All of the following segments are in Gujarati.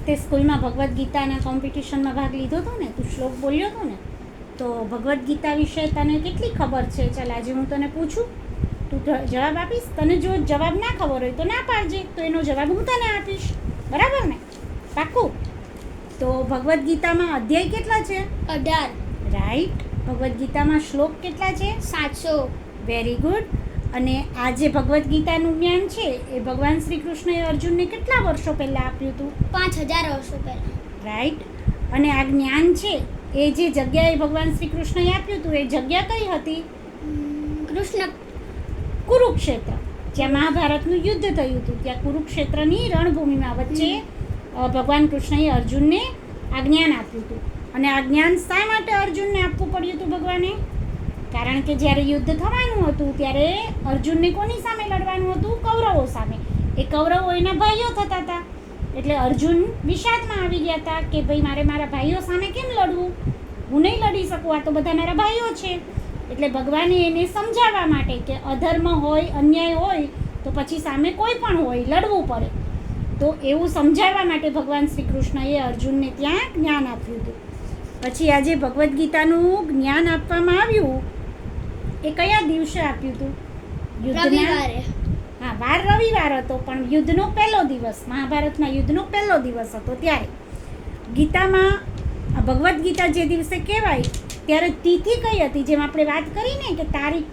તે સ્કૂલમાં ભગવદ્ ગીતાના કોમ્પિટિશનમાં ભાગ લીધો હતો ને, તું શ્લોક બોલ્યો હતો ને, તો ભગવદ્ ગીતા વિશે તને કેટલી ખબર છે? ચાલ આજે હું તને પૂછું, તું જવાબ આપીશ. તને જો જવાબ ના ખબર હોય તો ના પાડજે, તો એનો જવાબ હું તને આપીશ, બરાબર ને? પાક્કું? તો ભગવદ્ ગીતામાં અધ્યાય કેટલા છે? 18. રાઈટ. ભગવદ્ ગીતામાં શ્લોક કેટલા છે? 700. Very good. અને આ જે ભગવદ્ ગીતાનું જ્ઞાન છે એ ભગવાન શ્રી કૃષ્ણએ અર્જુનને કેટલા વર્ષો પહેલાં આપ્યું હતું? 5000 વર્ષો પહેલા. રાઈટ. અને આ જ્ઞાન છે એ જે જગ્યાએ ભગવાન શ્રી કૃષ્ણએ આપ્યું હતું એ જગ્યા કઈ હતી? કૃષ્ણ કુરુક્ષેત્ર, જ્યાં મહાભારતનું યુદ્ધ થયું હતું. ત્યાં કુરુક્ષેત્રની રણભૂમિમાં વચ્ચે ભગવાન કૃષ્ણએ અર્જુનને આ જ્ઞાન આપ્યું હતું. અને આ જ્ઞાન શા માટે અર્જુનને આપવું પડ્યું હતું ભગવાને? કારણ કે જ્યારે યુદ્ધ થવાનું હતું ત્યારે અર્જુનને કોની સામે લડવાનું હતું? કૌરવો સામે. એ કૌરવો એના ભાઈઓ થતા હતા. એટલે અર્જુન વિષાદમાં આવી ગયા હતા કે ભાઈ મારે મારા ભાઈઓ સામે કેમ લડવું? હું નહીં લડી શકું, આ તો બધા મારા ભાઈઓ છે. એટલે ભગવાને એને સમજાવવા માટે કે અધર્મ હોય, અન્યાય હોય તો પછી સામે કોઈ પણ હોય લડવું પડે. તો એવું સમજાવવા માટે ભગવાન શ્રી કૃષ્ણએ અર્જુનને ત્યાં જ્ઞાન આપ્યું હતું. પછી આજે ભગવદ્ ગીતાનું જ્ઞાન આપવામાં આવ્યું એ કયા દિવસે આપ્યું હતું? રવિવારે. હા, વાર રવિવાર હતો, પણ યુદ્ધનો પહેલો દિવસ, મહાભારતના યુદ્ધનો પહેલો દિવસ હતો. ત્યારે ગીતામાં ભગવદ્ ગીતા જે દિવસે કહેવાય ત્યારે તિથિ કઈ હતી? જેમ આપણે વાત કરીને કે તારીખ,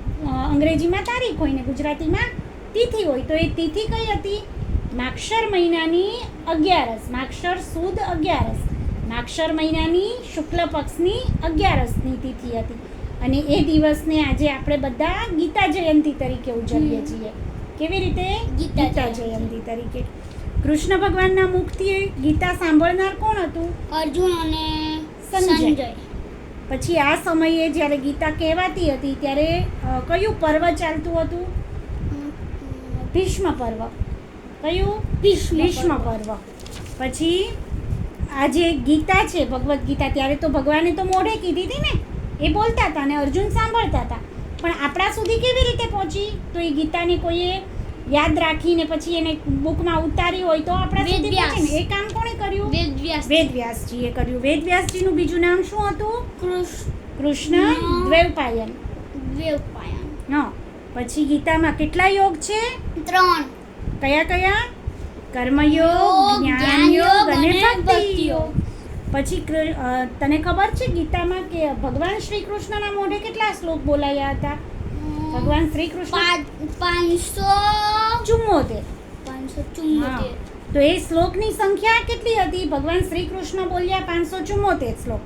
અંગ્રેજીમાં તારીખ હોય ને ગુજરાતીમાં તિથિ હોય, તો એ તિથિ કઈ હતી? માગશર મહિનાની 11, માગશર સુદ 11, માગશર મહિનાની શુક્લ પક્ષની 11ની તિથિ હતી. અને એ દિવસને આજે આપણે બધા ગીતા જયંતિ તરીકે ઉજવીએ છીએ. કેવી રીતે? ગીતા જયંતિ તરીકે. કૃષ્ણ ભગવાનના મુખથી ગીતા સાંભળનાર કોણ હતું? અર્જુન અને સંજય. પછી આ સમયે જ્યારે ગીતા કહેવાતી હતી ત્યારે કયું પર્વ ચાલતું હતું? ભીષ્મ પર્વ. કયું? ભીષ્મ પર્વ. પછી આ જે ગીતા છે ભગવદ્ ગીતા, ત્યારે તો ભગવાને તો મોઢે કીધી હતી ને, એ બોલતા હતા અને અર્જુન સાંભળતા હતા. પણ આપણા સુધી કેવી રીતે પહોંચી? તો એ ગીતાને કોઈએ યાદ રાખીને પછી એને બુકમાં ઉતારી હોય તો આપણા સુધી પહોંચે ને. એ કામ કોણે કર્યું? વેદવ્યાસજીએ કર્યું. વેદવ્યાસજીનું બીજું નામ શું હતું? કૃષ્ણ દ્વૈપાયન. હા. પછી ગીતામાં કેટલા યોગ છે? 3. કયા કયા? કર્મયોગ, જ્ઞાનયોગ અને ભક્તિ યોગ. પછી તને ખબર છે ગીતામાં કે ભગવાન શ્રી કૃષ્ણના મોઢે કેટલા શ્લોક બોલાયા હતા? ભગવાન શ્રી કૃષ્ણ 574. તો એ શ્લોકની સંખ્યા કેટલી હતી? ભગવાન શ્રી કૃષ્ણ બોલ્યા 574 શ્લોક,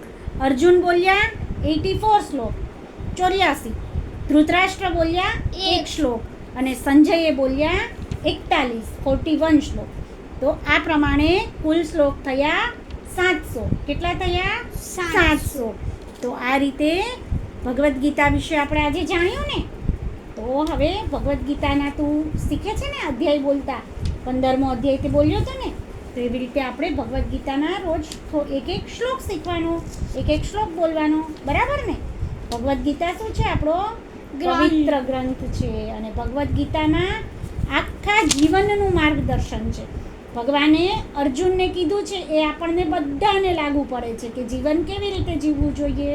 અર્જુન બોલ્યા 84 શ્લોક, 84, ધૃતરાષ્ટ્ર બોલ્યા 1 શ્લોક અને સંજયે બોલ્યા 41 શ્લોક. તો આ પ્રમાણે કુલ શ્લોક થયા 700. કેટલા થયા? 700. તો આ રીતે ભગવદ્ ગીતા વિશે આપણે આજે જાણ્યું ને. તો હવે ભગવદ્ ગીતાના તું શીખે છે ને અધ્યાય બોલતા, 15મો અધ્યાય તે બોલ્યો હતો ને, તો એવી રીતે આપણે ભગવદ્ ગીતાના રોજ એક શ્લોક શીખવાનો, એક શ્લોક બોલવાનો, બરાબર ને? ભગવદ્ ગીતા શું છે? આપણો પવિત્ર ગ્રંથ છે. અને ભગવદ્ ગીતામાં આખા જીવનનું માર્ગદર્શન છે. ભગવાને અર્જુનને કીધું છે એ આપણને બધાને લાગુ પડે છે કે જીવન કેવી રીતે જીવવું જોઈએ,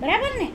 બરાબર ને?